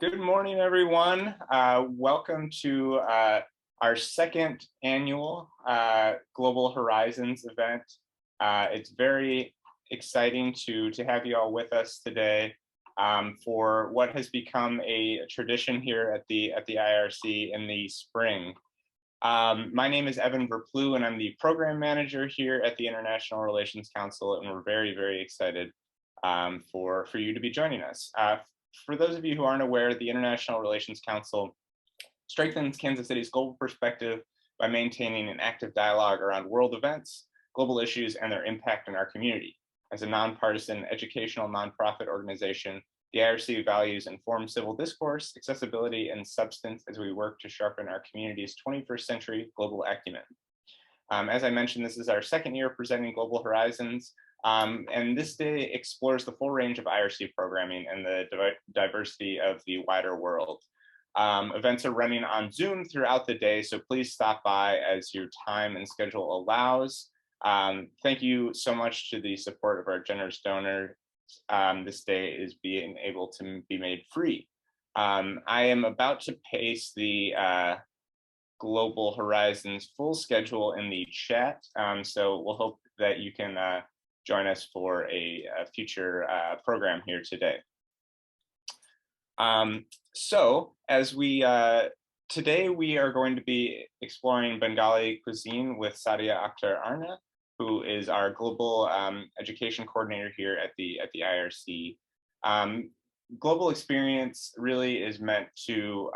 Good morning, everyone. Welcome to our second annual Global Horizons event. It's very exciting to have you all with us today for what has become a tradition here at the IRC in the spring. My name is Evan Verplu, and I'm the program manager here at the International Relations Council, and we're very, very excited for you to be joining us. For those of you who aren't aware, the International Relations Council strengthens Kansas City's global perspective by maintaining an active dialogue around world events, global issues, and their impact on our community. As a nonpartisan educational nonprofit organization, the IRC values informed civil discourse, accessibility, and substance as we work to sharpen our community's 21st century global acumen. As I mentioned, this is our second year presenting Global Horizons. And this day explores the full range of IRC programming and the diversity of the wider world. Events are running on Zoom throughout the day, so please stop by as your time and schedule allows. Thank you so much to the support of our generous donors. This day is being able to be made free. I am about to paste the Global Horizons full schedule in the chat, so we'll hope that you can join us for a future program here today. So as today we are going to be exploring Bengali cuisine with Sadia Akhter Aurna, who is our global education coordinator here at the IRC. Global experience really is meant to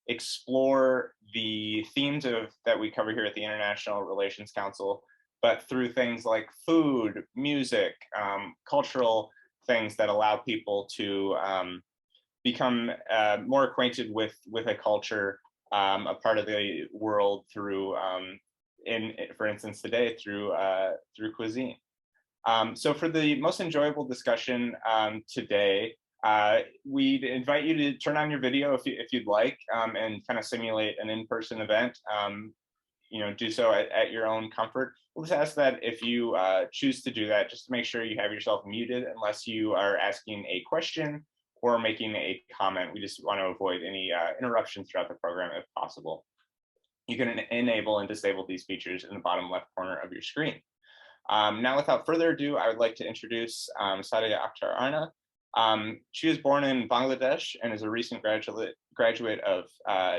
explore the themes that we cover here at the International Relations Council, but through things like food, music, cultural things that allow people to become more acquainted with a culture, a part of the world through, for instance, today through cuisine. So for the most enjoyable discussion today, we'd invite you to turn on your video if you'd like, and kind of simulate an in-person event. Do so at your own comfort. We'll just ask that if you choose to do that, just to make sure you have yourself muted unless you are asking a question or making a comment. We just want to avoid any interruptions throughout the program if possible. You can enable and disable these features in the bottom left corner of your screen. Now, without further ado, I would like to introduce Sadia Akhter Aurna. She was born in Bangladesh and is a recent graduate of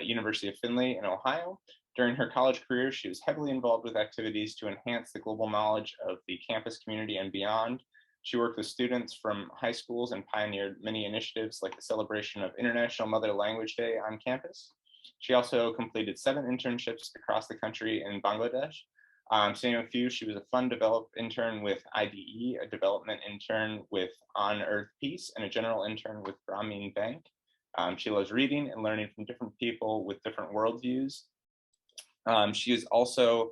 University of Findlay in Ohio. During her college career, she was heavily involved with activities to enhance the global knowledge of the campus community and beyond. She worked with students from high schools and pioneered many initiatives like the celebration of International Mother Language Day on campus. She also completed 7 internships across the country in Bangladesh. To name a few, she was a fund develop intern with IDE, a development intern with On Earth Peace, and a general intern with Grameen Bank. She loves reading and learning from different people with different worldviews. She is also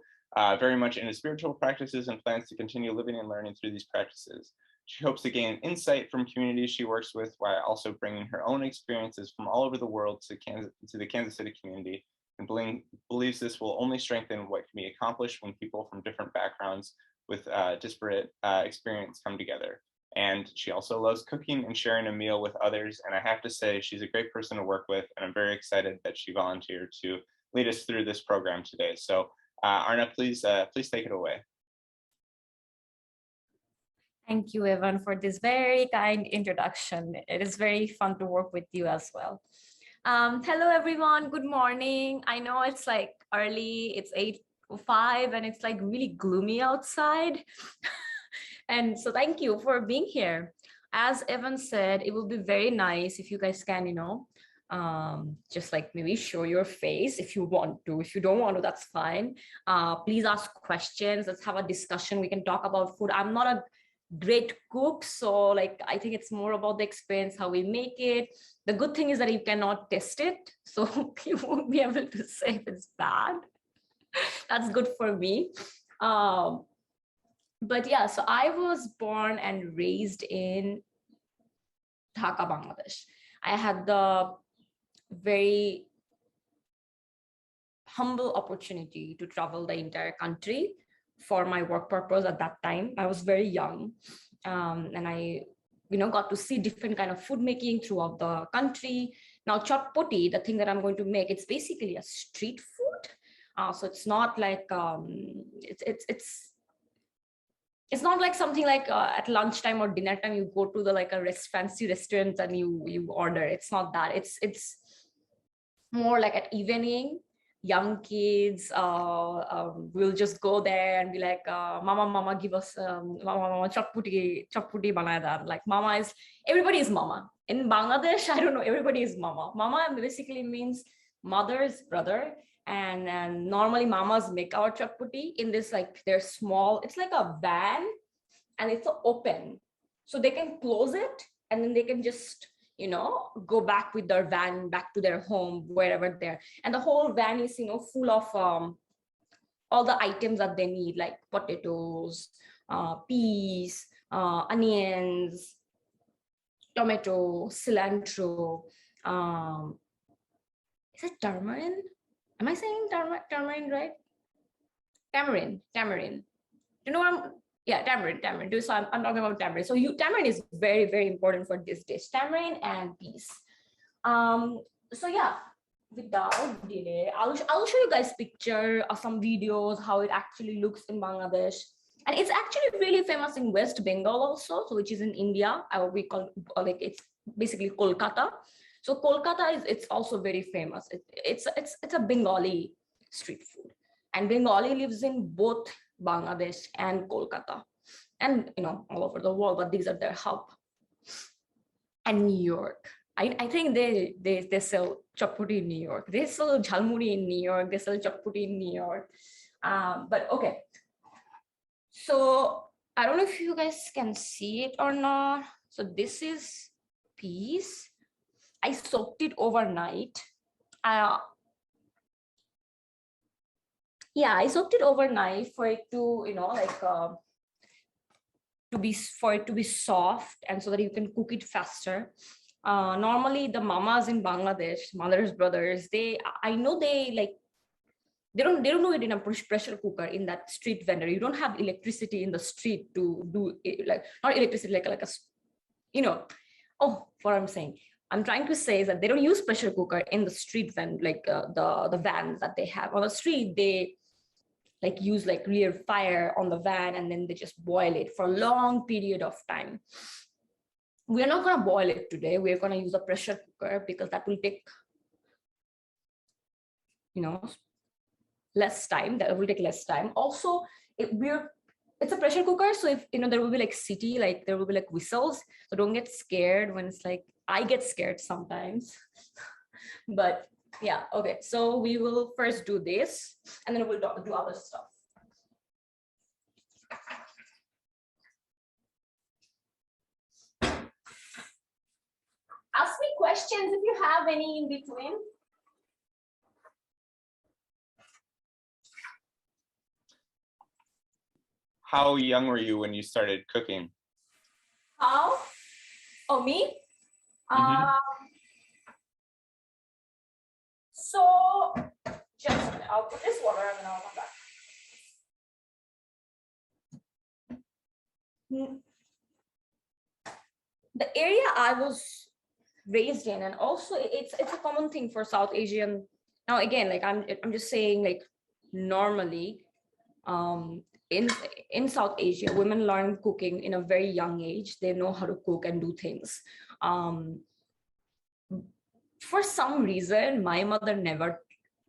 very much into spiritual practices and plans to continue living and learning through these practices. She hopes to gain insight from communities she works with while also bringing her own experiences from all over the world to the Kansas City community, and believes this will only strengthen what can be accomplished when people from different backgrounds with disparate experience come together. And she also loves cooking and sharing a meal with others. And I have to say, she's a great person to work with, and I'm very excited that she volunteered to lead us through this program today. So Aurna, please take it away. Thank you, Evan, for this very kind introduction. It is very fun to work with you as well. Hello, everyone. Good morning. I know it's like early. It's 8:05 and it's like really gloomy outside. And so thank you for being here. As Evan said, it will be very nice if you guys can, just like maybe show your face if you want to. If you don't want to, that's fine. Please ask questions. Let's have a discussion. We can talk about food. I'm not a great cook, so like I think it's more about the experience, how we make it. The good thing is that you cannot test it, so you won't be able to say if it's bad. That's good for me. But yeah, so I was born and raised in Dhaka, Bangladesh. I had the very humble opportunity to travel the entire country for my work purpose. At that time I was very young, and I got to see different kind of food making throughout the country, Now, chotpoti, the thing that I'm going to make, it's basically a street food. So it's not like it's not like something like at lunchtime or dinner time you go to the like a fancy restaurant and you order. It's not that. It's more like at evening, young kids will just go there and be like, mama, give us mama chotpoti banaya that. Like mama is, everybody is mama. In Bangladesh, I don't know, everybody is mama. Mama basically means mother's brother. And normally mamas make our chotpoti in this, like they're small, it's like a van and it's open. So they can close it and then they can just, go back with their van back to their home, wherever they're. And the whole van is, full of all the items that they need, like potatoes, peas, onions, tomato, cilantro. Is it tamarind? Am I saying tamarind right? Tamarind. You know what tamarind. So I'm talking about tamarind. So tamarind is very, very important for this dish. Tamarind and peas. So yeah, without delay, I'll show you guys picture of some videos, how it actually looks in Bangladesh. And it's actually really famous in West Bengal also, so which is in India. We call like it's basically Kolkata. So Kolkata it's also very famous. It's a Bengali street food, and Bengali lives in both Bangladesh and Kolkata, and all over the world. But these are their hub. And New York, I think they sell chotpoti in New York. They sell jhalmuri in New York. They sell chotpoti in New York. But okay. So I don't know if you guys can see it or not. So this is peas. I soaked it overnight. I soaked it overnight for it to, for it to be soft, and so that you can cook it faster. Normally the mamas in Bangladesh, mothers, brothers, I know they don't do it in a pressure cooker in that street vendor. You don't have electricity in the street to do it, like not electricity, like what I'm saying. I'm trying to say is that they don't use pressure cooker in the street van, like the vans that they have on the street. They like use like rear fire on the van, and then they just boil it for a long period of time. We're not going to boil it today. We're going to use a pressure cooker because that will take, less time. That will take less time. Also, it's a pressure cooker, so if there will be like there will be like whistles. So don't get scared when it's like, I get scared sometimes. But yeah, okay. So we will first do this, and then we'll do other stuff. Ask me questions if you have any in between. How young were you when you started cooking? How? Oh, me? So just a minute. I'll put this water and then I'll come back. The area I was raised in, and also it's a common thing for South Asian. Now again, like I'm just saying, like normally, in South Asia, women learn cooking in a very young age. They know how to cook and do things. For some reason, my mother never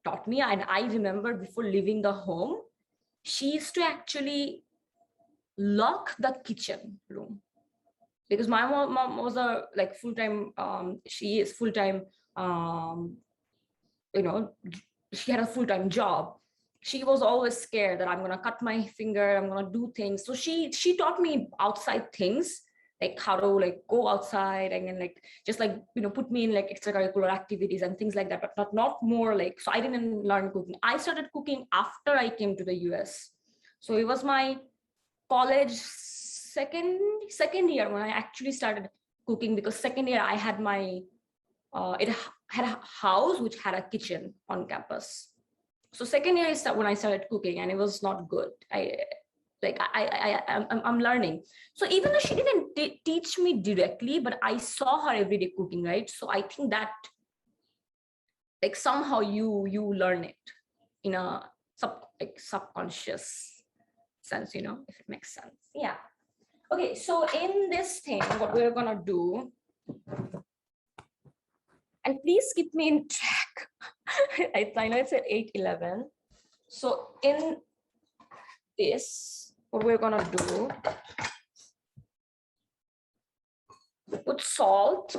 taught me. And I remember before leaving the home, she used to actually lock the kitchen room, because my mom was a like full-time, she is full-time, she had a full-time job. She was always scared that I'm going to cut my finger, I'm going to do things. So she taught me outside things, like how to like go outside, and then like just like put me in like extracurricular activities and things like that, but not more like. So I didn't learn cooking. I started cooking after I came to the US. So it was my college second year when I actually started cooking, because second year I had my it had a house which had a kitchen on campus. So second year is when I started cooking, and it was not good. I'm learning. So even though she didn't teach me directly, but I saw her every day cooking, right? So I think that like somehow you learn it in a subconscious sense, you know, if it makes sense. Yeah. Okay, so in this thing, what we're gonna do, and please keep me in track. I know it's at 8:11. So in this, what we're gonna do, put salt.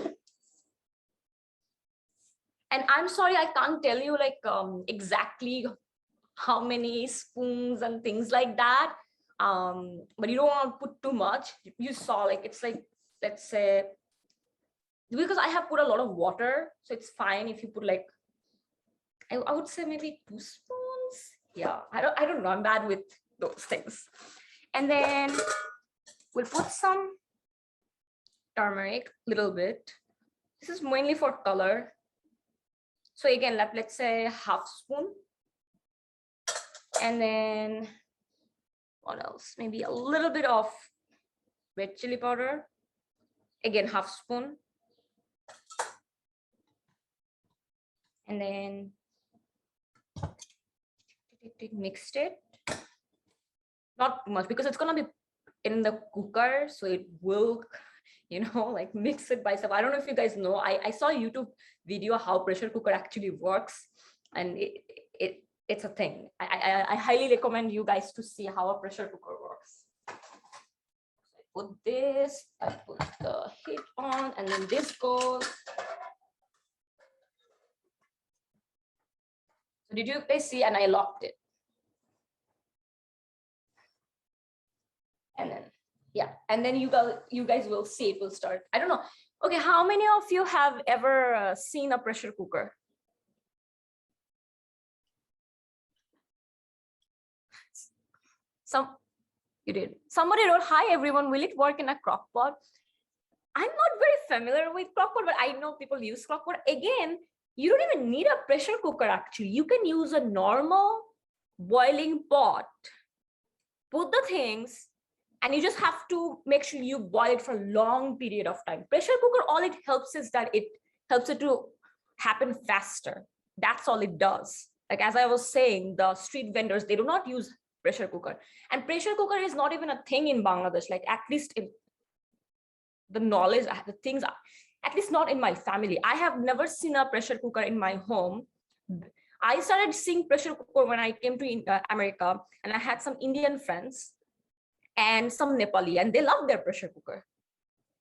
And I'm sorry, I can't tell you like exactly how many spoons and things like that. But you don't want to put too much. You saw like, it's like, let's say, because I have put a lot of water, so it's fine if you put like, I would say maybe 2 spoons. Yeah, I don't know, I'm bad with those things. And then we'll put some turmeric, little bit. This is mainly for color. So again, let's say half spoon. And then what else? Maybe a little bit of red chili powder. Again, half spoon. And then mixed it. Not too much because it's gonna be in the cooker, so it will, you know, like mix it by itself. I don't know if you guys know, I saw a YouTube video how pressure cooker actually works, and it's a thing. I highly recommend you guys to see how a pressure cooker works. I put this, I put the heat on, and then this goes. So did you guys see? And I locked it. And then, yeah, and then you guys will see it will start. I don't know. Okay, how many of you have ever seen a pressure cooker? You did. Somebody wrote, hi everyone, will it work in a crock pot? I'm not very familiar with crock pot, but I know people use crock pot. Again, you don't even need a pressure cooker actually. You can use a normal boiling pot, put the things, and you just have to make sure you boil it for a long period of time. Pressure cooker, all it helps is that it helps it to happen faster. That's all it does. Like, as I was saying, the street vendors, they do not use pressure cooker. And pressure cooker is not even a thing in Bangladesh, like at least in the knowledge, the things, at least not in my family. I have never seen a pressure cooker in my home. I started seeing pressure cooker when I came to America, and I had some Indian friends and some Nepali, and they love their pressure cooker.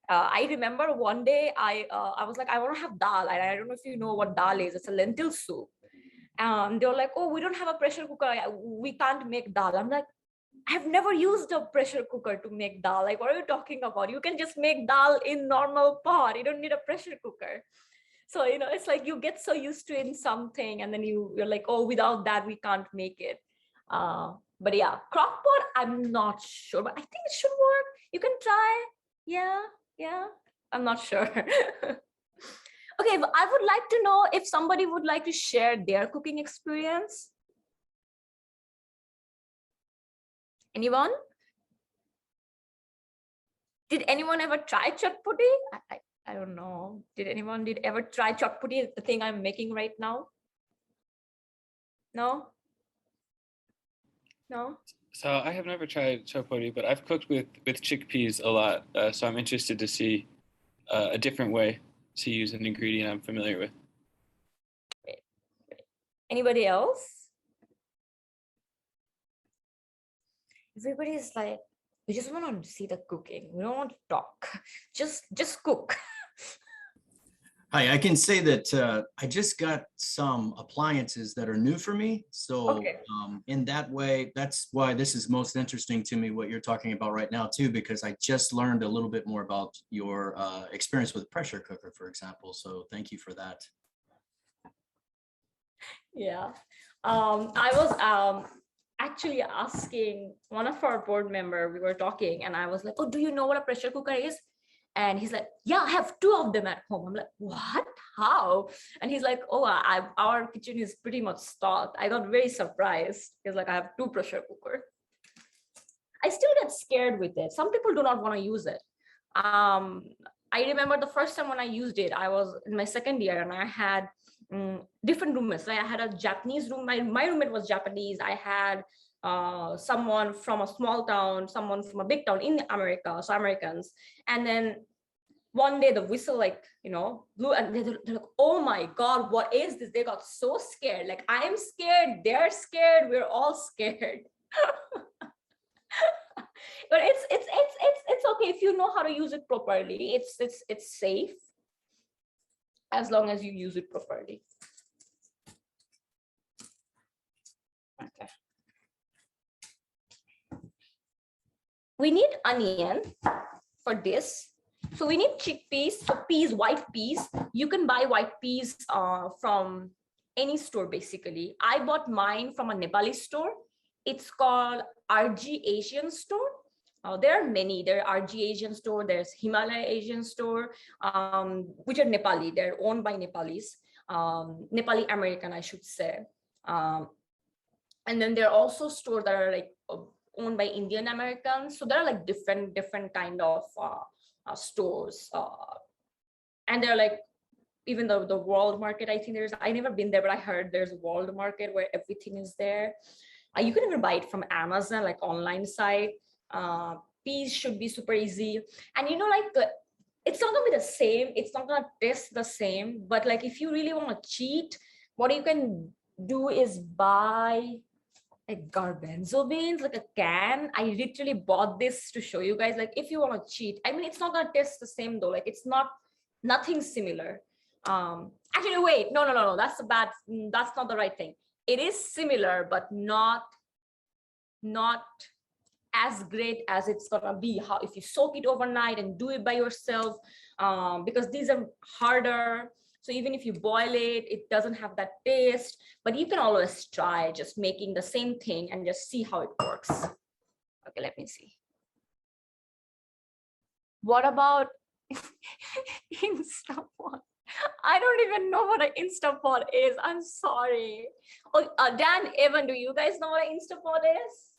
I remember one day I was like, I want to have dal. And I don't know if you know what dal is. It's a lentil soup. They were like, oh, we don't have a pressure cooker. We can't make dal. I'm like, I've never used a pressure cooker to make dal. Like, what are you talking about? You can just make dal in normal pot. You don't need a pressure cooker. So, you know, it's like you get so used to it in something, and then you're like, oh, without that, we can't make it. But yeah, crock pot, I'm not sure, but I think it should work. You can try. Yeah, I'm not sure. Okay, but I would like to know if somebody would like to share their cooking experience. Anyone? Did anyone ever try Chotpoti? I don't know. Did anyone ever try Chotpoti, the thing I'm making right now? No? No? So I have never tried chotpoti, but I've cooked with chickpeas a lot. So I'm interested to see a different way to use an ingredient I'm familiar with. Great. Anybody else? Everybody's like, we just want to see the cooking. We don't want to talk. Just cook. Hi, I can say that I just got some appliances that are new for me. So Okay. In that way, that's why this is most interesting to me, what you're talking about right now too, because I just learned a little bit more about your experience with pressure cooker, for example. So thank you for that. Yeah. I was actually asking one of our board member, we were talking, and I was like, oh, do you know what a pressure cooker is? And he's like, yeah, I have 2 of them at home. I'm like, what? How? And he's like, oh, our kitchen is pretty much stocked. I got very surprised. He's like, I have 2 pressure cookers. I still get scared with it. Some people do not want to use it. I remember the first time when I used it, I was in my second year, and I had different roommates. Like I had a Japanese roommate. My roommate was Japanese. I had someone from a small town, someone from a big town in America, so Americans. And then one day the whistle, like, you know, blew, and they're like, oh my God, what is this? They got so scared. Like, I'm scared, they're scared, we're all scared. But it's okay if you know how to use it properly. It's safe as long as you use it properly. Okay. We need onion for this. So we need chickpeas. So peas, white peas. You can buy white peas from any store basically. I bought mine from a Nepali store. It's called RG Asian store. There are many. There are RG Asian store. There's Himalaya Asian store, which are Nepali. They're owned by Nepalis, Nepali American, I should say. And then there are also stores that are like owned by Indian Americans. So there are like different kind of stores. And they're like, even though the world market, I think I never been there, but I heard there's a world market where everything is there. You can even buy it from Amazon, like online site. Peas should be super easy. And you know, like it's not gonna be the same. It's not gonna taste the same, but like if you really want to cheat, what you can do is buy like garbanzo beans, like a can. I literally bought this to show you guys, like if you want to cheat. I mean, it's not gonna taste the same though. Like it's nothing similar. Actually, wait, no, that's not the right thing. It is similar, but not as great as it's gonna be how if you soak it overnight and do it by yourself, because these are harder. So even if you boil it, it doesn't have that taste, but you can always try just making the same thing and just see how it works. Okay, let me see. What about Instapot? I don't even know what an Instapot is. I'm sorry. Oh, Dan, Evan, do you guys know what an Instapot is?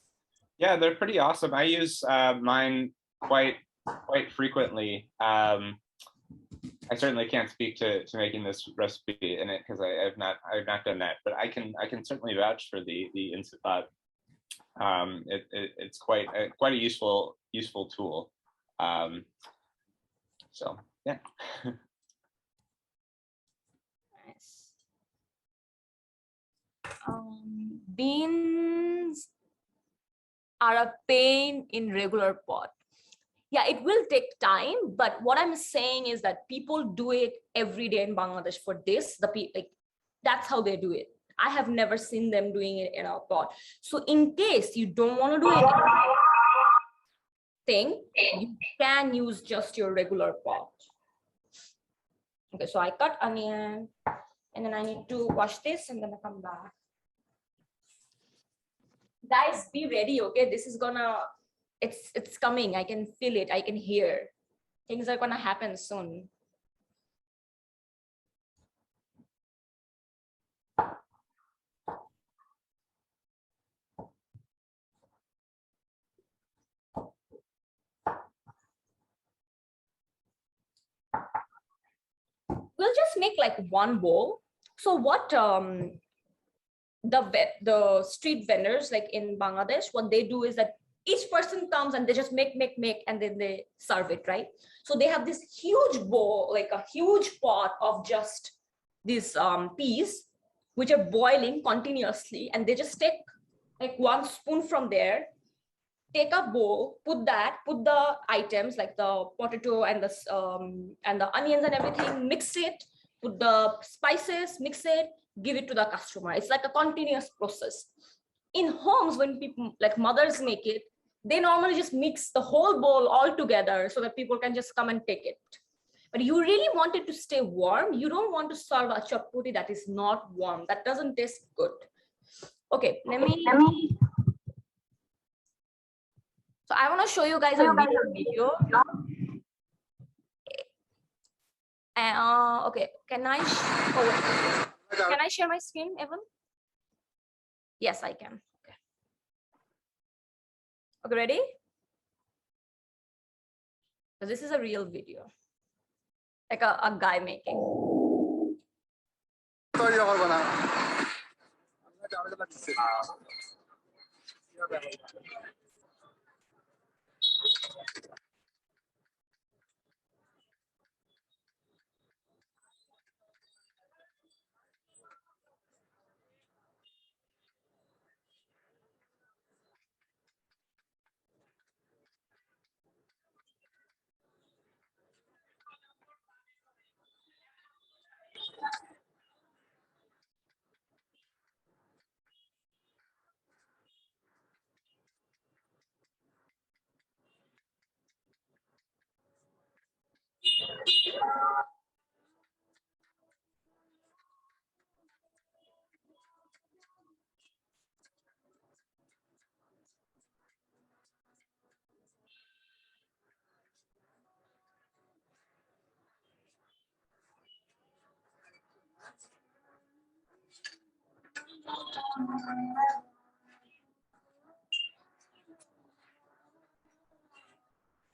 Yeah, they're pretty awesome. I use mine quite frequently. I certainly can't speak to making this recipe in it because I've not done that, but I can certainly vouch for the Instapot. It's quite a useful tool. So yeah. Nice. Beans are a pain in regular pot. Yeah, it will take time, but what I'm saying is that people do it every day in Bangladesh for this. Like that's how they do it. I have never seen them doing it in a pot. So in case you don't want to do it thing, you can use just your regular pot. Okay, so I cut onion and then I need to wash this and then I come back. Guys, be ready, okay? This is gonna, it's coming. I can feel it. I can hear. Things are gonna happen soon. We'll just make like one bowl. So what the street vendors like in Bangladesh, what they do is that each person comes and they just make and then they serve it, right? So they have this huge bowl, like a huge pot of just these peas which are boiling continuously, and they just take like 1 spoon from there, take a bowl, put the items like the potato and the onions and everything, mix it, put the spices, mix it, give it to the customer. It's like a continuous process. In homes, when people like mothers make it, they normally just mix the whole bowl all together so that people can just come and take it. But you really want it to stay warm. You don't want to serve a chotpoti that is not warm. That doesn't taste good. Okay, let me. So I want to show you guys a video. Okay, can I share my screen, Evan? Yes, I can. Okay, ready? So this is a real video, like a guy making. तो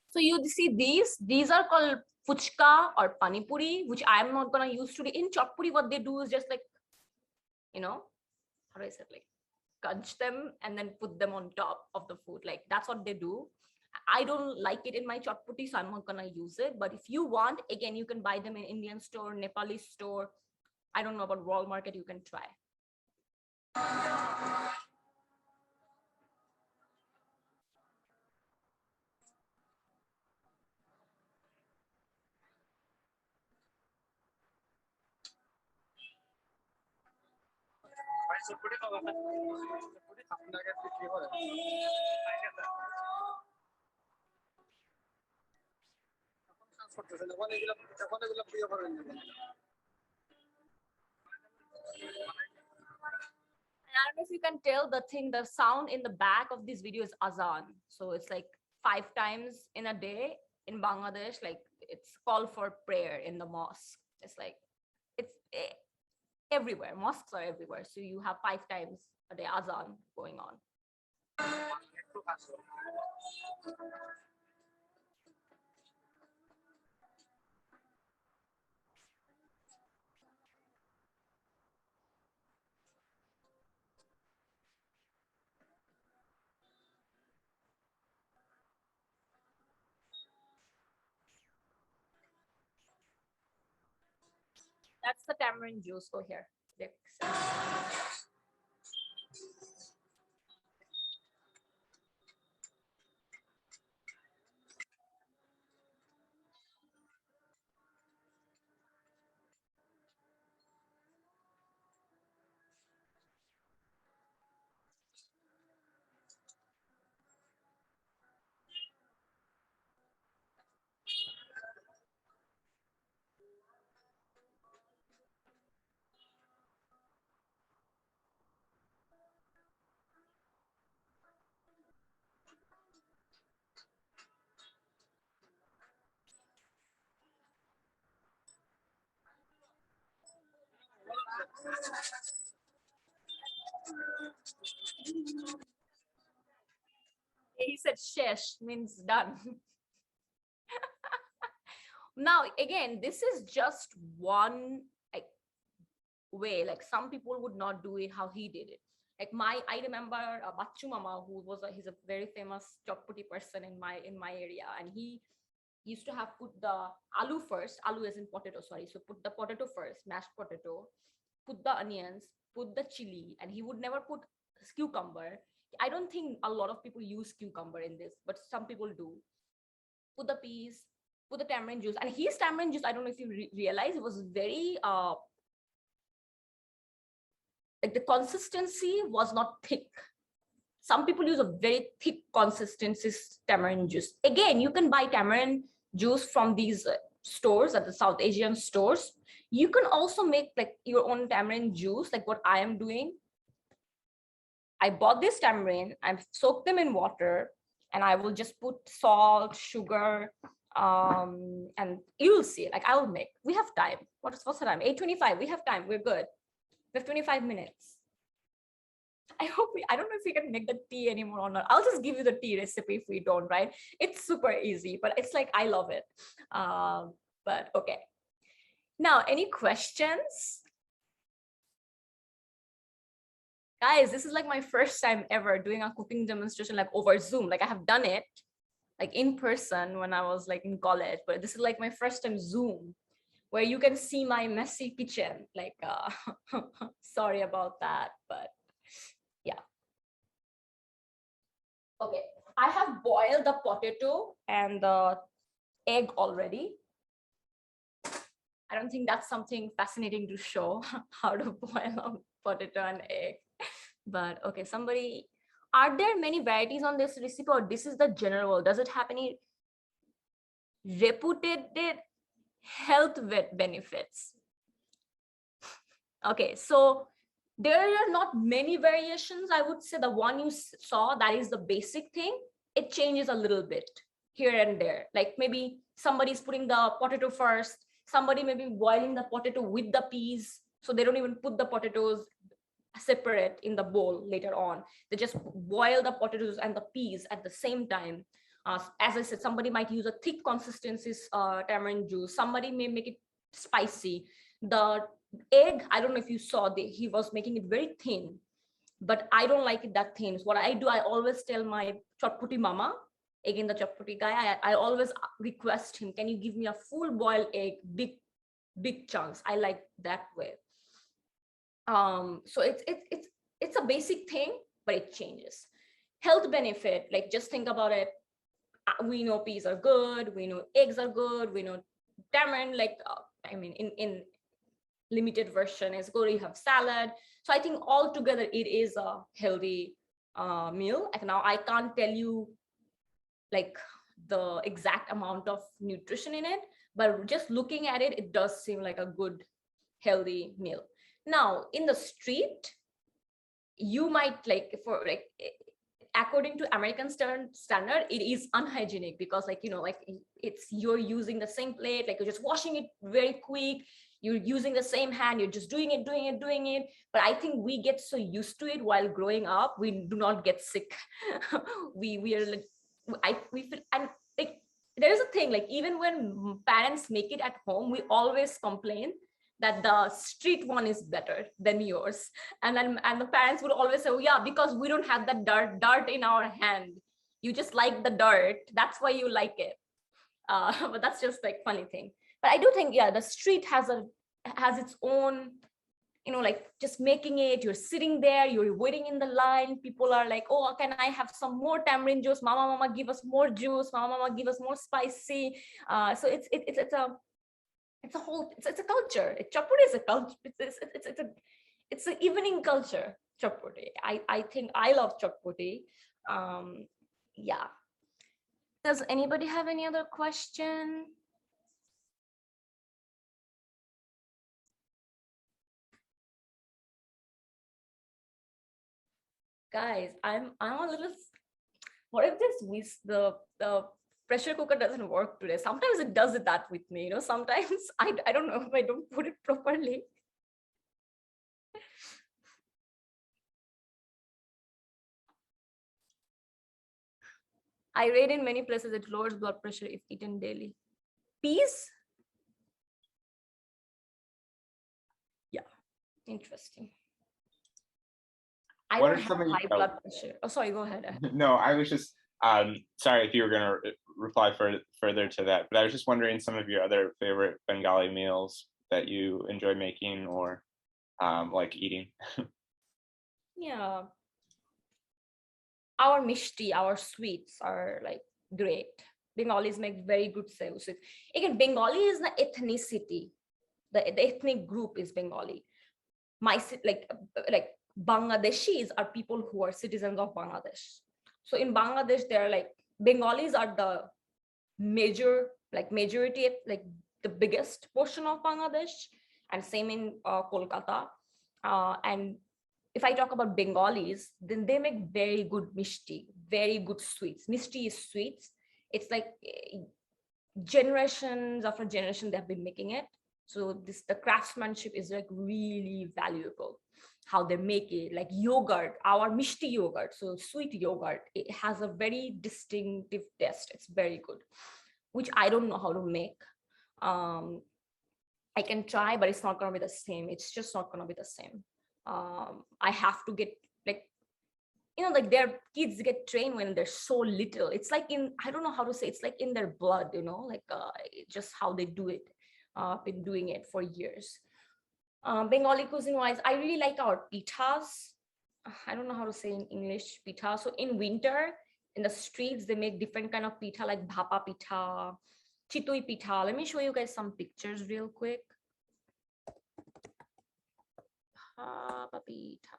So you see these are called fuchka or pani puri, which I'm not gonna use today. In Chotpoti, what they do is just like, you know, how do I say it? Like crunch them and then put them on top of the food. Like that's what they do. I don't like it in my Chotpoti, so I'm not gonna use it. But if you want, again, you can buy them in Indian store, Nepali store. I don't know about World Market, you can try. I don't know if you can tell the sound in the back of this video is azan. So it's like 5 times in a day in Bangladesh, like it's call for prayer in the mosque. It's like, it's everywhere. Mosques are everywhere. So you have 5 times a day azan going on. That's the tamarind juice. Go here. He said shesh means done. Now, again, this is just one like way. Like some people would not do it how he did it. Like I remember Bachu Mama, who was he's a very famous Chotpoti person in my area, and he used to have put the aloo first, aloo as in potato, sorry. So put the potato first, mashed potato, put the onions, put the chili, and he would never put cucumber. I don't think a lot of people use cucumber in this, but some people do. Put the peas, put the tamarind juice, and his tamarind juice, I don't know if you realize, it was very like the consistency was not thick. Some people use a very thick consistency tamarind juice. Again, you can buy tamarind juice from these stores at the South Asian stores. You can also make like your own tamarind juice, like what I am doing. I bought this tamarind, I've soaked them in water, and I will just put salt, sugar, and you'll see, like I will make. We have time. What's the time? 8:25. We have time. We're good. We have 25 minutes. I don't know if we can make the tea anymore or not. I'll just give you the tea recipe if we don't, right? It's super easy, but it's like, I love it. But okay. Now, any questions? guys, this is like my first time ever doing a cooking demonstration like over Zoom. Like I have done it like in person when I was like in college, but this is like my first time Zoom where you can see my messy kitchen. Like, sorry about that, but yeah. Okay, I have boiled the potato and the egg already. I don't think that's something fascinating to show, how to boil a potato and egg. But okay, somebody, are there many varieties on this recipe, or this is the general? Does it have any reputed health benefits? Okay, so there are not many variations. I would say the one you saw, that is the basic thing. It changes a little bit here and there. Like maybe somebody's putting the potato first, somebody may be boiling the potato with the peas, so they don't even put the potatoes separate in the bowl later on. They just boil the potatoes and the peas at the same time. As I said, somebody might use a thick consistency tamarind juice. Somebody may make it spicy. The egg, I don't know if you saw, he was making it very thin, but I don't like it that thin. So what I do, I always tell my Chotpoti mama, again the Chotpoti guy, I always request him, can you give me a full boiled egg, big chunks? I like that way. So it's a basic thing, but it changes. Health benefit, like just think about it. We know peas are good, we know eggs are good, we know tamarind, like I mean in limited version is good. You have salad. So I think altogether it is a healthy meal. Like now I can't tell you like the exact amount of nutrition in it, but just looking at it, it does seem like a good healthy meal. Now in the street, you might like, for like according to American standard, it is unhygienic because like, you know, like it's, you're using the same plate, like you're just washing it very quick, you're using the same hand, you're just doing it. But I think we get so used to it while growing up, we do not get sick. we are like, we feel, and like there is a thing, like even when parents make it at home, we always complain that the street one is better than yours, and the parents would always say, oh yeah, because we don't have that dirt in our hand, you just like the dirt, that's why you like it. But that's just like funny thing. But I do think, yeah, the street has its own, you know, like just making it, you're sitting there, you're waiting in the line, people are like, oh, can I have some more tamarind juice, mama give us more juice, mama give us more spicy. So it's a whole, it's a culture. Chotpoti is a culture. It's an evening culture. Chotpoti. I think I love Chotpoti. Yeah. Does anybody have any other question? Guys, I'm a little. What if the pressure cooker doesn't work today? Sometimes it does it that with me, you know. Sometimes I don't know if I don't put it properly. I read in many places it lowers blood pressure if eaten daily. Peas? Yeah, interesting. I don't have high blood pressure. Oh, sorry, go ahead. No, I was just sorry if you were going to reply further to that, but I was just wondering some of your other favorite Bengali meals that you enjoy making or like eating. Yeah. Our mishti, our sweets are like great. Bengalis make very good sweets. Again, Bengali is the ethnicity. The ethnic group is Bengali. Like Bangladeshis are people who are citizens of Bangladesh. So in Bangladesh, they're like, Bengalis are the majority, like the biggest portion of Bangladesh, and same in Kolkata. And if I talk about Bengalis, then they make very good mishti, very good sweets. Mishti is sweets. It's like generations after generation they have been making it. So the craftsmanship is like really valuable. How they make it, like yogurt, our mishti yogurt, so sweet yogurt, it has a very distinctive taste. It's very good, which I don't know how to make. I can try, but it's not going to be the same. It's just not going to be the same. I have to get like, you know, like their kids get trained when they're so little. It's like I don't know how to say, it's like in their blood, you know, like just how they do it. Been doing it for years. Bengali cuisine wise, I really like our pitas. I don't know how to say in English, pita. So in winter, in the streets, they make different kind of pita, like bhapa pita, chitoi pita. Let me show you guys some pictures real quick. Bhapa pita.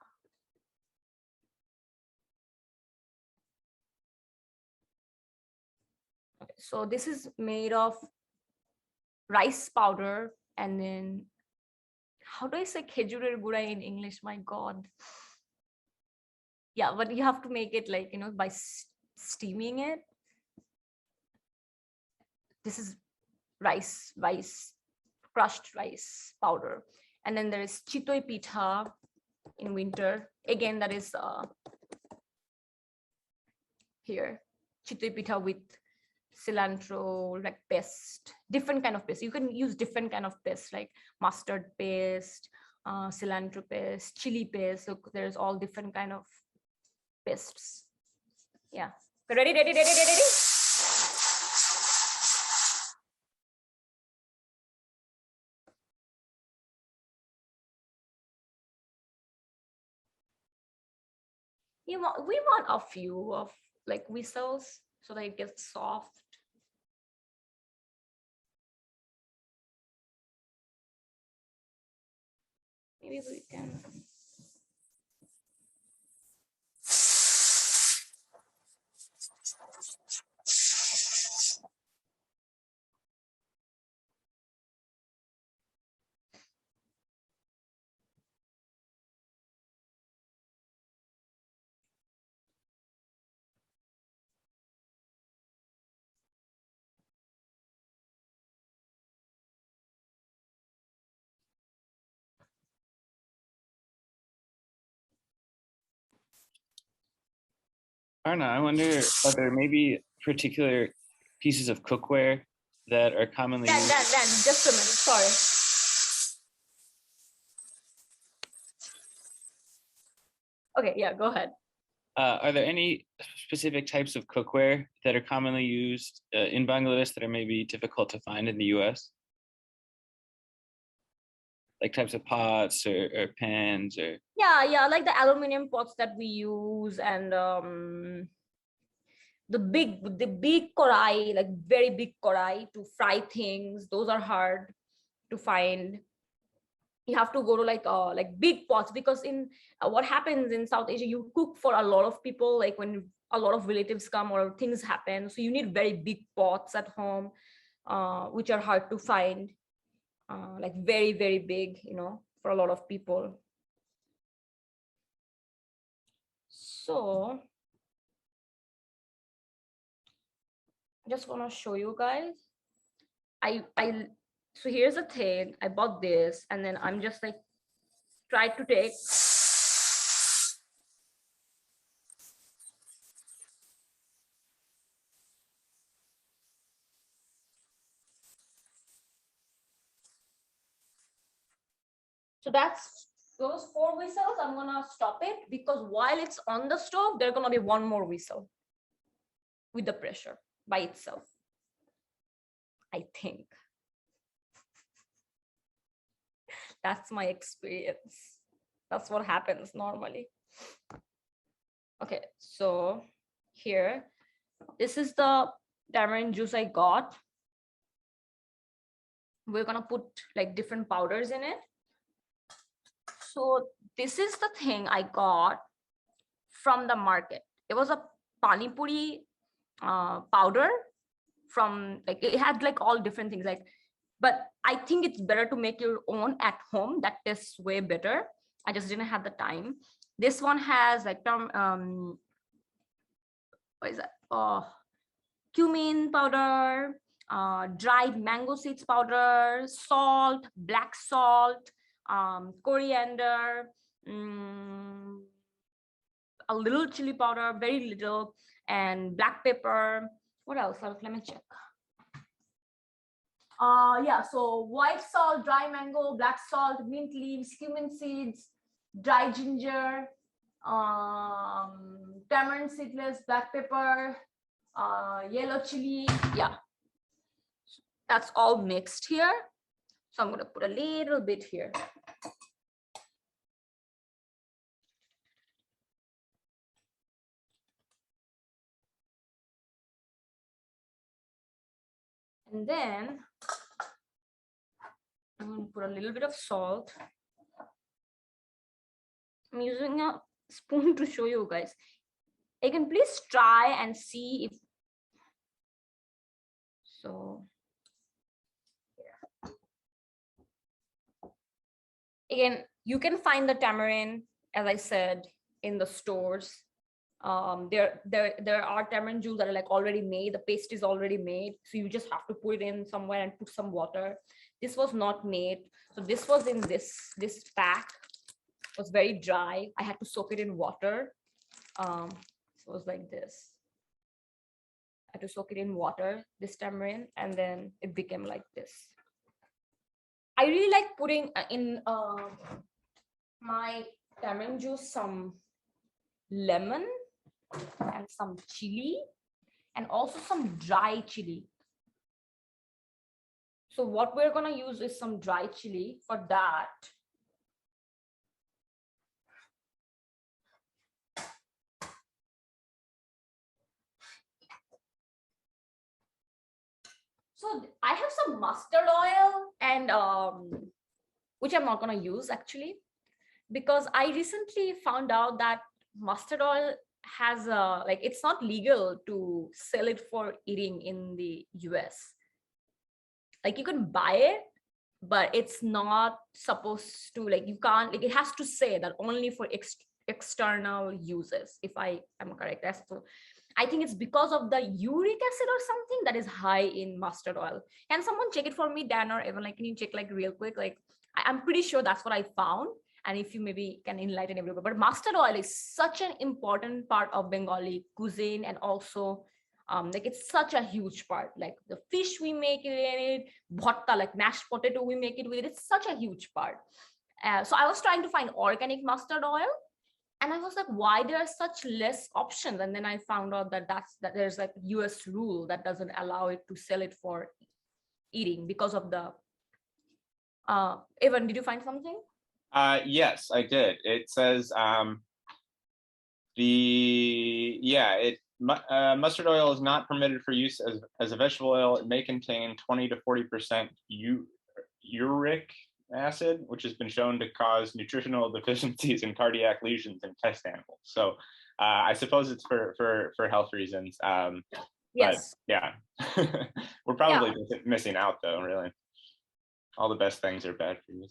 Okay, so this is made of rice powder, and then how do I say khejurer gura in English? My God. Yeah, but you have to make it like, you know, by steaming it. This is rice, crushed rice powder. And then there is chitoi pita in winter. Again, that is here, chitoi pita with cilantro, like paste, different kind of paste. You can use different kind of paste, like mustard paste, cilantro paste, chili paste. So there's all different kind of pastes. Yeah. Ready. We want a few of like whistles so that it gets soft. Maybe we can. Arna, I wonder, are there maybe particular pieces of cookware that are commonly Dan, used? just a minute, sorry. Okay, yeah, go ahead. Are there any specific types of cookware that are commonly used in Bangladesh that are maybe difficult to find in the US? Like types of pots or pans or? Yeah, like the aluminum pots that we use, and the big korai, like very big korai to fry things. Those are hard to find. You have to go to like big pots, because in what happens in South Asia, you cook for a lot of people, like when a lot of relatives come or things happen, so you need very big pots at home, which are hard to find, like very big, you know, for a lot of people. So I just want to show you guys. So here's the thing, I bought this, and then I'm just like try to take so that's those 4 whistles. I'm gonna stop it because while it's on the stove, there's gonna be one more whistle with the pressure by itself, I think. That's my experience. That's what happens normally. Okay, so here, this is the tamarind juice I got. We're gonna put like different powders in it. So this is the thing I got from the market. It was a pani puri powder from, like, it had like all different things, like, but I think it's better to make your own at home. That tastes way better. I just didn't have the time. This one has like what is that? Oh, cumin powder, dried mango seeds powder, salt, black salt, coriander, a little chili powder, very little, and black pepper. What else? Let me check. Yeah, so white salt, dry mango, black salt, mint leaves, cumin seeds, dry ginger, tamarind seedless, black pepper, yellow chili. Yeah, that's all mixed here. So I'm going to put a little bit here. And then I'm going to put a little bit of salt. I'm using a spoon to show you guys. You can please try and see if so. Yeah. Again, you can find the tamarind, as I said, in the stores. There are tamarind juice that are like already made. The paste is already made, so you just have to put it in somewhere and put some water. This was not made, so this was in this pack. It was very dry. I had to soak it in water. So it was like this. I had to soak it in water, this tamarind, and then it became like this. I really like putting in my tamarind juice some lemon and some chili and also some dry chili. So what we're going to use is some dry chili for that. So I have some mustard oil and which I'm not going to use actually, because I recently found out that mustard oil has like it's not legal to sell it for eating in the US. Like you can buy it, but it's not supposed to, like you can't, like it has to say that only for external uses, if I am correct. So I think it's because of the uric acid or something that is high in mustard oil. Can someone check it for me, Dan or Evan? Like, can you check like real quick? Like, I'm pretty sure that's what I found. And if you maybe can enlighten everybody, but mustard oil is such an important part of Bengali cuisine, and also like it's such a huge part. Like the fish we make it in it, bhatta, like mashed potato we make it with it. It's such a huge part. So I was trying to find organic mustard oil, and I was like, why there are such less options? And then I found out that that there's like US rule that doesn't allow it to sell it for eating because of the. Evan, did you find something? Yes, I did. It says mustard oil is not permitted for use as a vegetable oil. It may contain 20 to 40% uric acid, which has been shown to cause nutritional deficiencies and cardiac lesions in test animals. So I suppose it's for health reasons. Yes. But yeah, we're probably missing out though, really. All the best things are bad for you.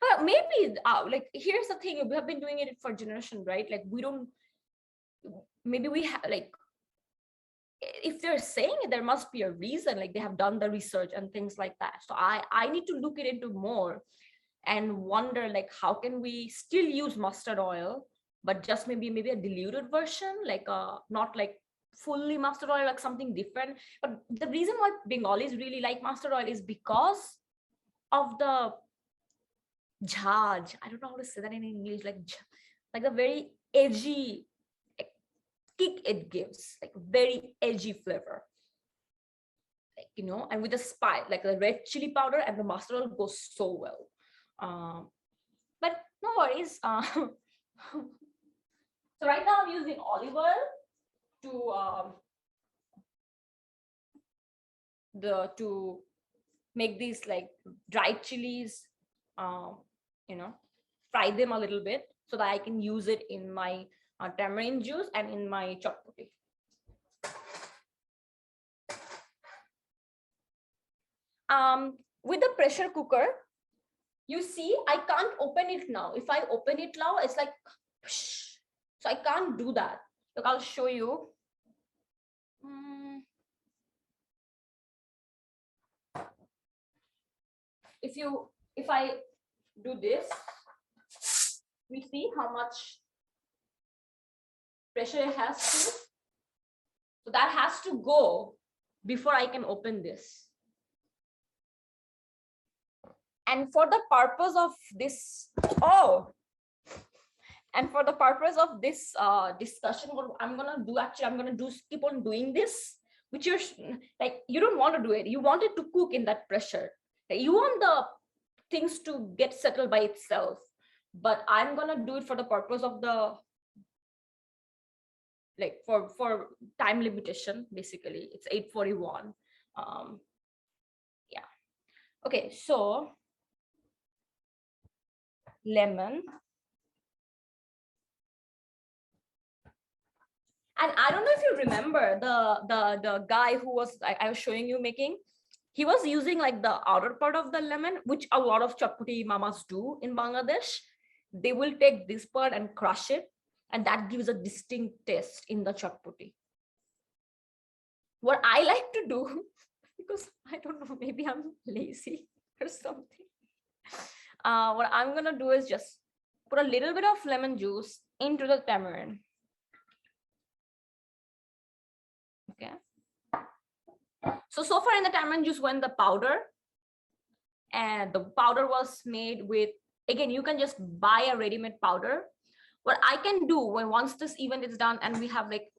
But maybe like here's the thing, we have been doing it for generation, right? Like we don't, maybe we have like, if they're saying it, there must be a reason, like they have done the research and things like that. So I need to look it into more and wonder like how can we still use mustard oil, but just maybe a diluted version, like not like fully mustard oil, like something different. But the reason why Bengalis really like mustard oil is because of the jhaj. I don't know how to say that in English, like the very edgy kick it gives, like very edgy flavor, like, you know, and with the spice, like the red chili powder and the mustard oil goes so well. But no worries. So right now I'm using olive oil to make these like dried chilies, you know, fry them a little bit so that I can use it in my tamarind juice and in my chotpoti. With the pressure cooker, you see, I can't open it now. If I open it now, it's like, so I can't do that. Look, I'll show you. If I do this, we see how much pressure it has to. So that has to go before I can open this. And for the purpose of this, And for the purpose of this discussion, what I'm gonna do, actually, I'm gonna keep on doing this, which you're like, you don't want to do it. You want it to cook in that pressure. Like, you want the things to get settled by itself. But I'm gonna do it for the purpose of the, like, for time limitation. Basically, it's 8:41. Yeah. Okay, so lemon. And I don't know if you remember the guy who was I was showing you making. He was using like the outer part of the lemon, which a lot of Chotpoti mamas do in Bangladesh. They will take this part and crush it, and that gives a distinct taste in the Chotpoti. What I like to do, because I don't know, maybe I'm lazy or something. What I'm gonna do is just put a little bit of lemon juice into the tamarind. Okay. So far in the tamarind juice went the powder, and the powder was made with, again, you can just buy a ready-made powder. What I can do when once this event is done, and we have like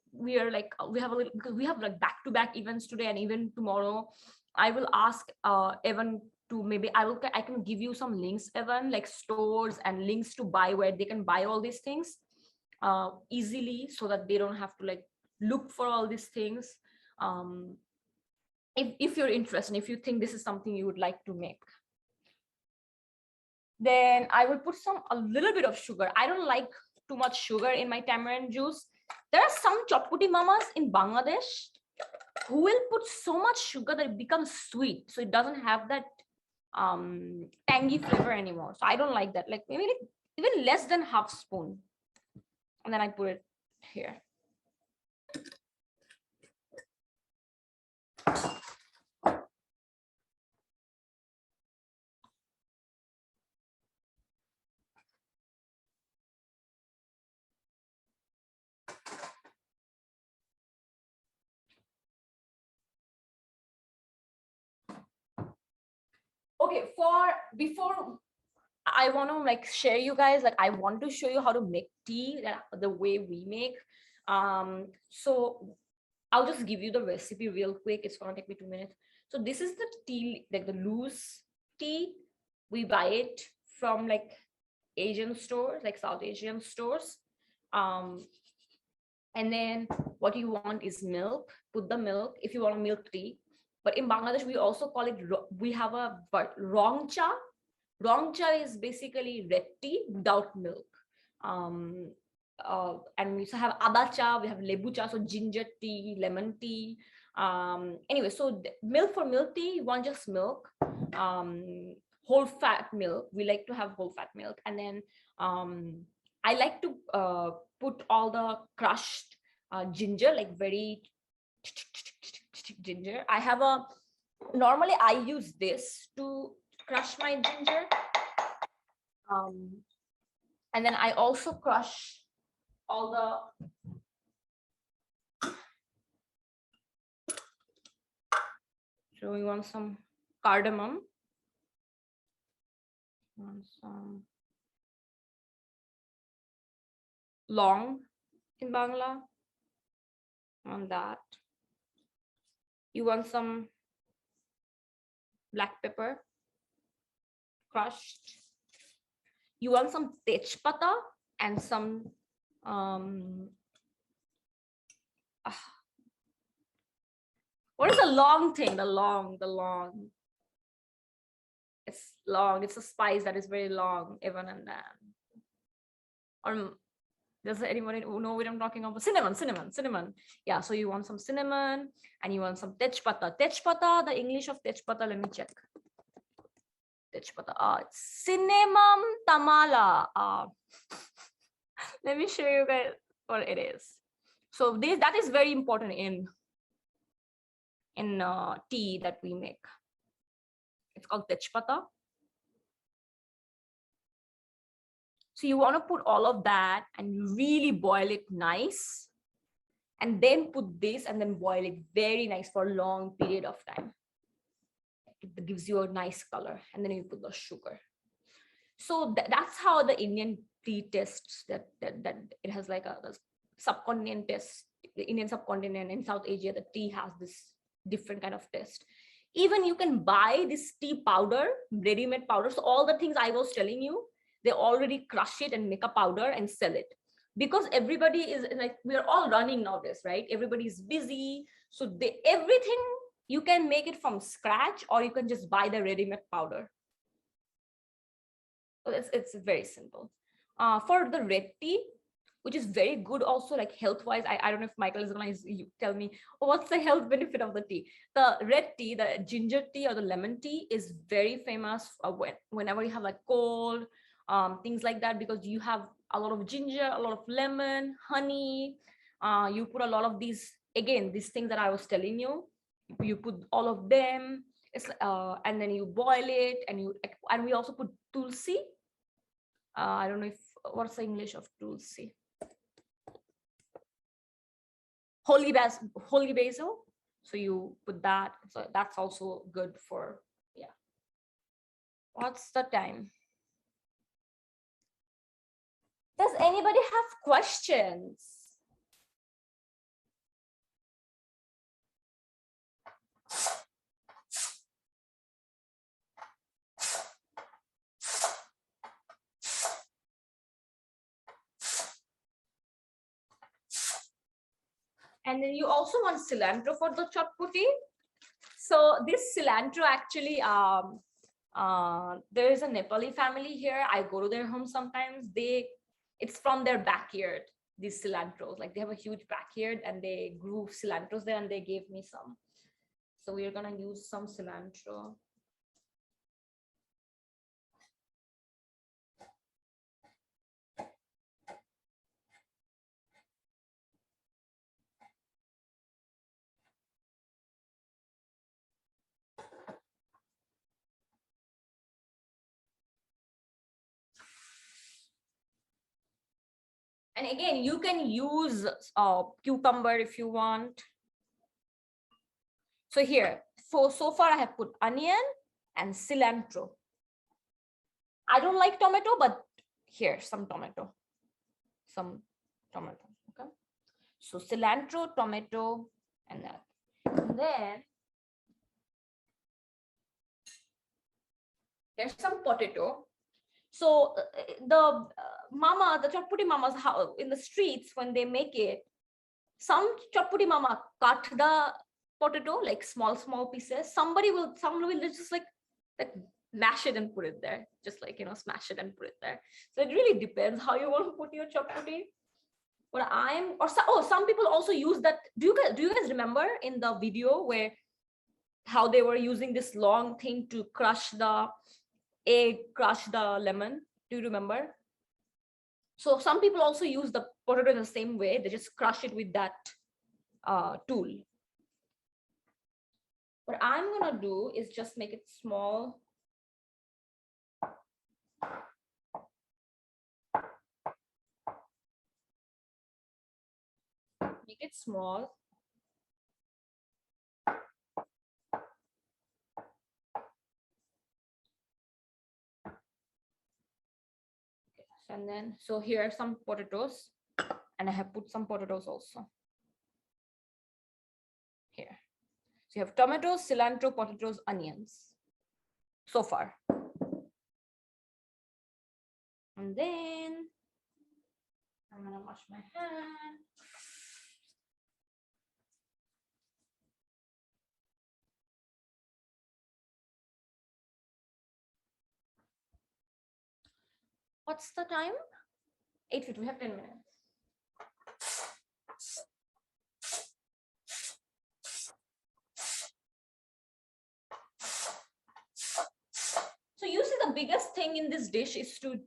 back-to-back events today and even tomorrow, I will ask Evan to maybe I can give you some links, Evan, like stores and links to buy where they can buy all these things easily, so that they don't have to like look for all these things. If you're interested, if you think this is something you would like to make, then I will put a little bit of sugar. I don't like too much sugar in my tamarind juice. There are some Chotpoti mamas in Bangladesh who will put so much sugar that it becomes sweet, so it doesn't have that tangy flavor anymore. So I don't like that. Like maybe like even less than half spoon, and then I put it here. Okay, before I want to like share you guys, like I want to show you how to make tea, the way we make. So I'll just give you the recipe real quick. It's gonna take me 2 minutes. So this is the tea, like the loose tea. We buy it from like Asian stores, like South Asian stores. And then what you want is milk. Put the milk if you want a milk tea. But in Bangladesh, we also call it, we have a rong cha. Rong cha is basically red tea without milk. And we also have ada cha, we have lebu cha, so ginger tea, lemon tea. Anyway, so milk for milk tea, you want just milk, whole fat milk. We like to have whole fat milk. And then I like to put all the crushed ginger, like very ginger. Normally I use this to crush my ginger. And then I also crush all the, so we want some cardamom, want some long in Bangla, on that. You want some black pepper, crushed. You want some Chotpoti and some what is the long thing? The long. It's long. It's a spice that is very long, even and then. Or does anybody know what I'm talking about? Cinnamon. Yeah, so you want some cinnamon and you want some Chotpoti. Chotpoti, the English of Chotpoti, let me check. Chotpoti, it's cinnamon tamala. Let me show you guys what it is. So that is very important in tea that we make. It's called Chotpoti. So you want to put all of that and really boil it nice, and then put this and then boil it very nice for a long period of time. It gives you a nice color, and then you put the sugar. So that's how the Indian tea tests that it has like a subcontinent test, the Indian subcontinent in South Asia, the tea has this different kind of test. Even you can buy this tea powder, ready-made powder. So all the things I was telling you, they already crush it and make a powder and sell it. Because everybody is like, we're all running nowadays, right? Everybody's busy. So everything you can make it from scratch, or you can just buy the ready-made powder. So it's very simple. For the red tea, which is very good also, like health-wise, I don't know if Michael is gonna tell me, oh, what's the health benefit of the tea. The red tea, the ginger tea or the lemon tea is very famous whenever you have like cold, things like that, because you have a lot of ginger, a lot of lemon, honey, you put a lot of these, again, these things that I was telling you, you put all of them, and then you boil it, and we also put tulsi. I don't know what's the English of tulsi. Holy basil. So you put that. So that's also good for, yeah. What's the time? Does anybody have questions? And then you also want cilantro for the chotpoti. So this cilantro actually, there is a Nepali family here. I go to their home sometimes. It's from their backyard, these cilantros. Like they have a huge backyard and they grew cilantros there and they gave me some. So we're gonna use some cilantro. And again, you can use cucumber if you want. So here, so far I have put onion and cilantro. I don't like tomato, but here, some tomato. Okay. So cilantro, tomato, and that. And then there's some potato. So the chotpoti mamas, in the streets, when they make it, some chotpoti mama cut the potato like small pieces. Somebody will just like mash it and put it there, just like, smash it and put it there. So it really depends how you want to put your chotpoti. Some people also use that. Do you guys remember in the video how they were using this long thing to crush the egg, crush the lemon? Do you remember? So some people also use the potato in the same way. They just crush it with that tool. What I'm gonna do is just make it small. Make it small. And then, so here are some potatoes, and I have put some potatoes also here. So you have tomatoes, cilantro, potatoes, onions so far. And then I'm gonna wash my hand. What's the time? 8:50. We have 10 minutes. So you see, the biggest thing in this dish is to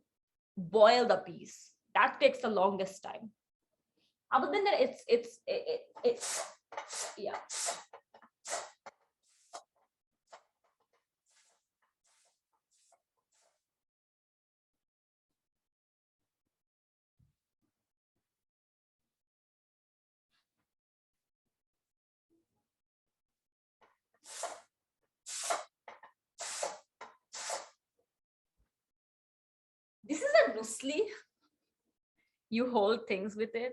boil the peas. That takes the longest time. Other than that, it's yeah. This is a muesli. You hold things with it.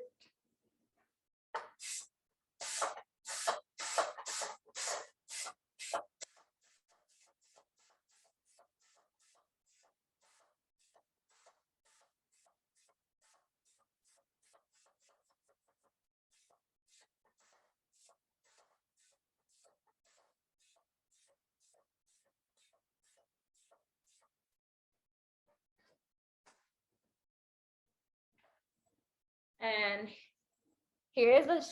And here is the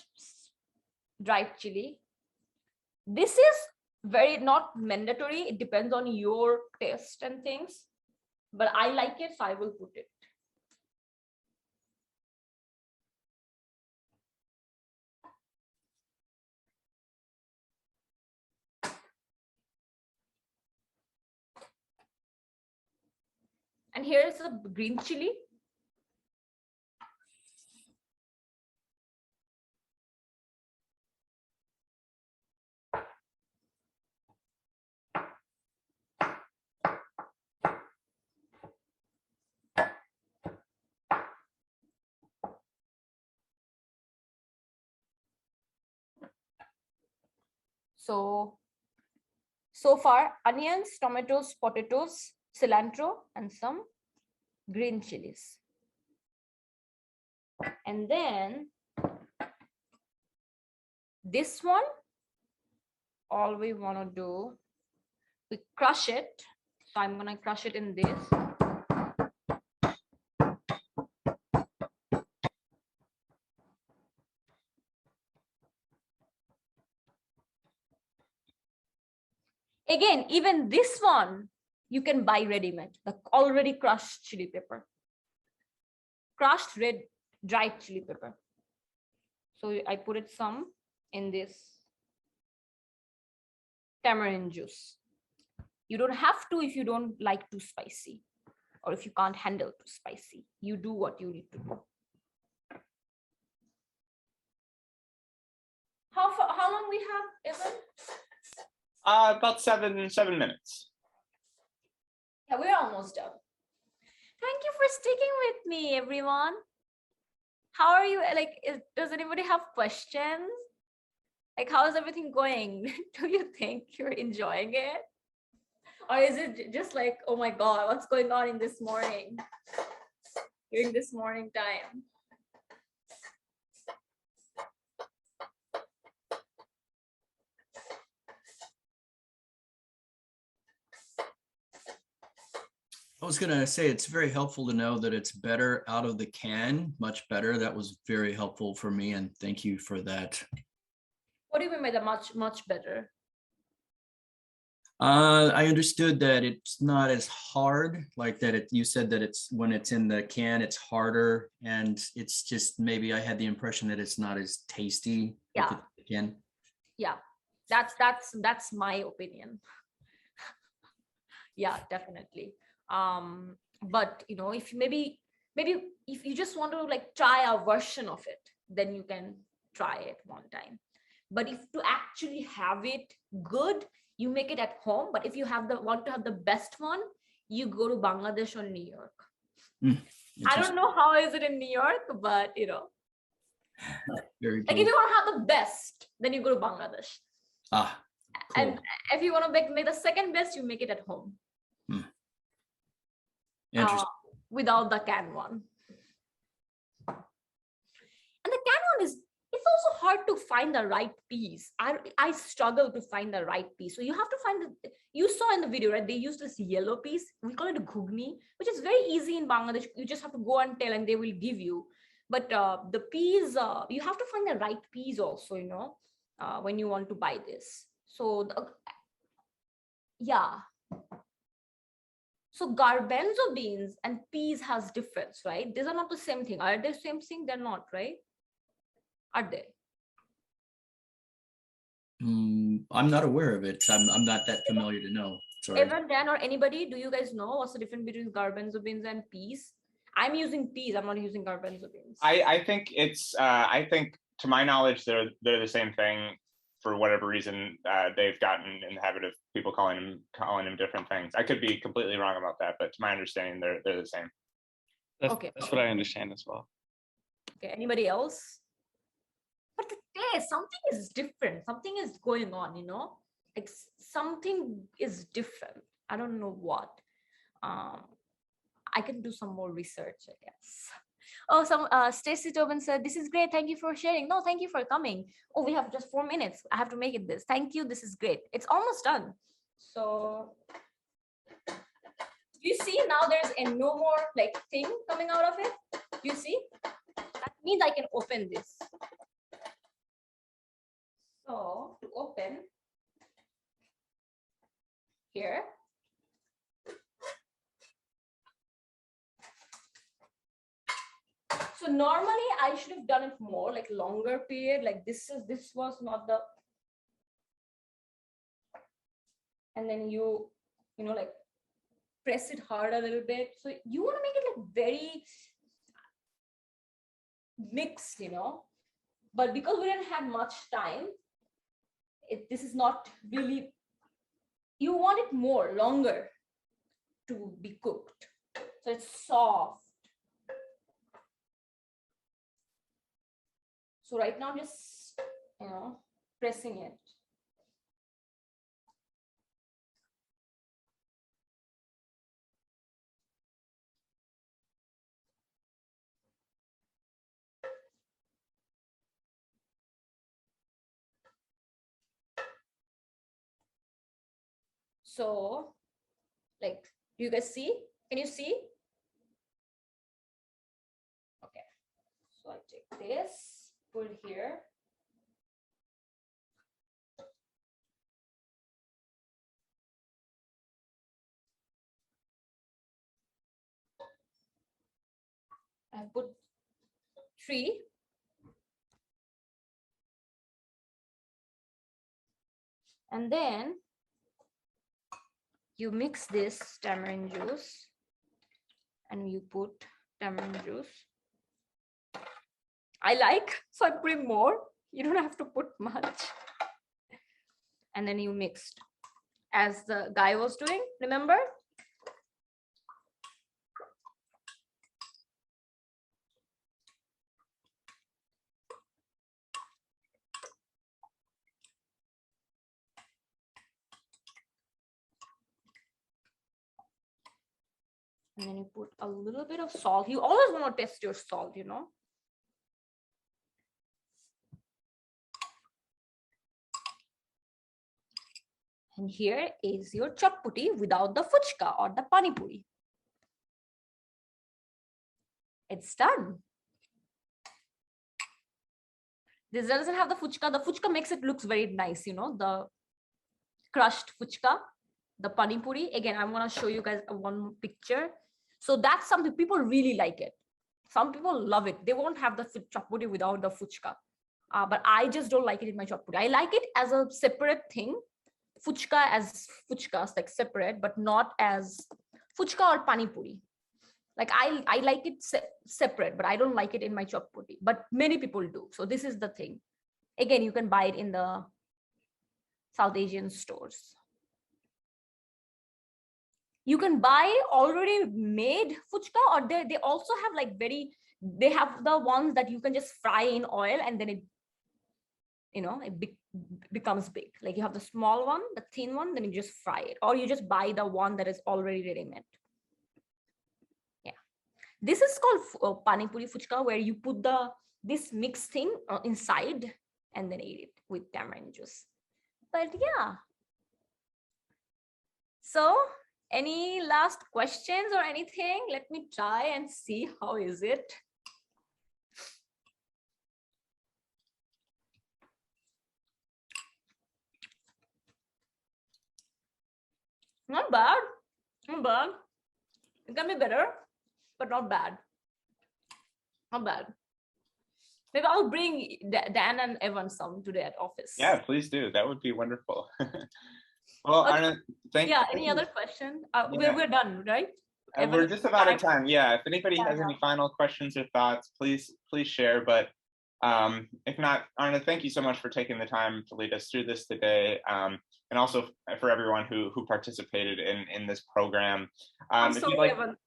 dried chili. This is very not mandatory. It depends on your taste and things, but I like it, so I will put it. And here is the green chili. So far, onions, tomatoes, potatoes, cilantro, and some green chilies. And then this one, all we want to do, we crush it. So I'm going to crush it in this. Again, even this one, you can buy ready-made, the already crushed chili pepper. Crushed red dried chili pepper. So I put it some in this tamarind juice. You don't have to if you don't like too spicy, or if you can't handle too spicy. You do what you need to do. How long we have, Evan? About seven minutes. Yeah, we're almost done. Thank you for sticking with me, everyone. How are you? Like, does anybody have questions? Like, how is everything going? Do you think you're enjoying it? Or is it just like, oh my God, what's going on in this morning? During this morning time? I was going to say it's very helpful to know that it's better out of the can, much better. That was very helpful for me, and thank you for that. What do you mean by the much better? I understood that it's not as hard, like that you said that it's when it's in the can, it's harder, and it's just maybe I had the impression that it's not as tasty. Yeah. Again. Yeah, That's my opinion. Yeah, definitely. But you know, if maybe if you just want to like try a version of it, then you can try it one time. But if to actually have it good, you make it at home. But if you want to have the best one, you go to Bangladesh or New York. I don't know how is it in New York, but you know, very cool. Like if you want to have the best, then you go to Bangladesh. Cool. And if you want to make the second best, you make it at home. Interesting. Without the can one. And the can one it's also hard to find the right piece. I struggle to find the right piece. So you have to find you saw in the video, right? They use this yellow piece. We call it a ghugni, which is very easy in Bangladesh. You just have to go and tell and they will give you. But the peas, you have to find the right piece also, you know, when you want to buy this. So yeah. So garbanzo beans and peas has difference, right? These are not the same thing. Are they the same thing? They're not, right? Are they? I'm not aware of it. I'm not that familiar to know. Sorry. Evan, Dan, or anybody, do you guys know what's the difference between garbanzo beans and peas? I'm using peas. I'm not using garbanzo beans. I think it's. I think, to my knowledge, they're the same thing. For whatever reason, they've gotten in the habit of people calling them different things. I could be completely wrong about that, but to my understanding, they're the same. That's what I understand as well. Okay, anybody else? But the taste, something is different. Something is going on, you know? Like something is different. I don't know what. I can do some more research, I guess. Oh, Stacy Tobin said, this is great. Thank you for sharing. No, thank you for coming. Oh, we have just 4 minutes. I have to make it this. Thank you. This is great. It's almost done. So you see now there's a no more like thing coming out of it. You see? That means I can open this. So to open here. So normally I should have done it more like longer period. Like this was not the, and then you know, like press it hard a little bit. So you want to make it like very mixed, you know, but because we didn't have much time, this is not really, you want it more longer to be cooked. So it's soft. So right now, just, you know, pressing it. So, like, do you guys see? Can you see? Okay. So I take this, put it here. I put 3. And then you mix this tamarind juice and you put tamarind juice. I like, so I put more. You don't have to put much. And then you mixed as the guy was doing, remember? And then you put a little bit of salt. You always want to test your salt, you know. And here is your chotpoti without the fuchka or the pani puri. It's done. This doesn't have the fuchka. The fuchka makes it looks very nice, you know, the crushed fuchka, the pani puri. Again, I'm going to show you guys one picture. So that's something people really like it. Some people love it. They won't have the chotpoti without the fuchka. But I just don't like it in my chotpoti. I like it as a separate thing. Fuchka as fuchkas, like separate, but not as fuchka or pani puri. Like I like it separate, but I don't like it in my chotpoti. But many people do. So this is the thing. Again, you can buy it in the South Asian stores. You can buy already made fuchka, or they also have like they have the ones that you can just fry in oil and then it, you know, it becomes big. Like you have the small one, the thin one, then you just fry it, or you just buy the one that is already ready-made. Yeah, this is called pani puri fuchka, where you put this mixed thing inside and then eat it with tamarind juice. But yeah, so any last questions or anything? Let me try and see how is it. Not bad, not bad. It can be better, but not bad. Not bad. Maybe I'll bring Dan and Evan some today at office. Yeah, please do. That would be wonderful. Well, Okay. Arna, thank you. Yeah, any other question? We're done, right? We're just about out of time. Yeah, if anybody has any final questions or thoughts, please share. But if not, Arna, thank you so much for taking the time to lead us through this today, and also for everyone who participated in this program. I'm sorry, like, Evan.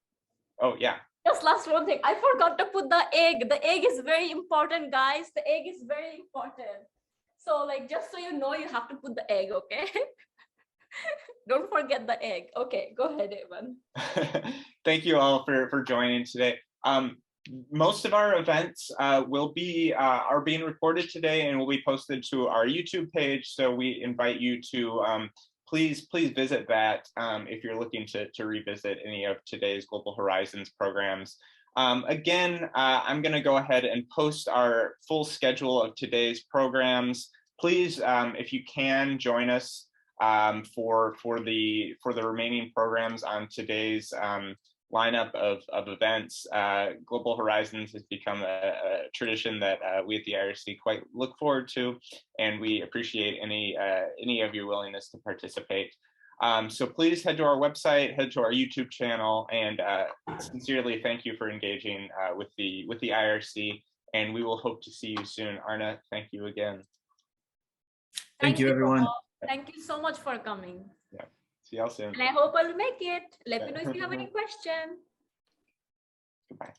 oh yeah, Just last one thing. I forgot to put the egg. The egg is very important, guys. The egg is very important. So like, just so you know, you have to put the egg, okay? Don't forget the egg. Okay, go ahead, Evan. Thank you all for joining today. Most of our events are being recorded today and will be posted to our YouTube page. So we invite you to please visit that if you're looking to revisit any of today's Global Horizons programs. Again, I'm going to go ahead and post our full schedule of today's programs. Please, if you can, join us for the remaining programs on today's lineup of events. Global Horizons has become a tradition that we at the IRC quite look forward to, and we appreciate any of your willingness to participate. So please head to our website, head to our YouTube channel, and sincerely thank you for engaging with the IRC. And we will hope to see you soon. Arna, thank you again. Thank you, everyone. All. Thank you so much for coming. Yeah. See y'all soon. And I hope I'll make it. Let me know if you have any questions. Goodbye.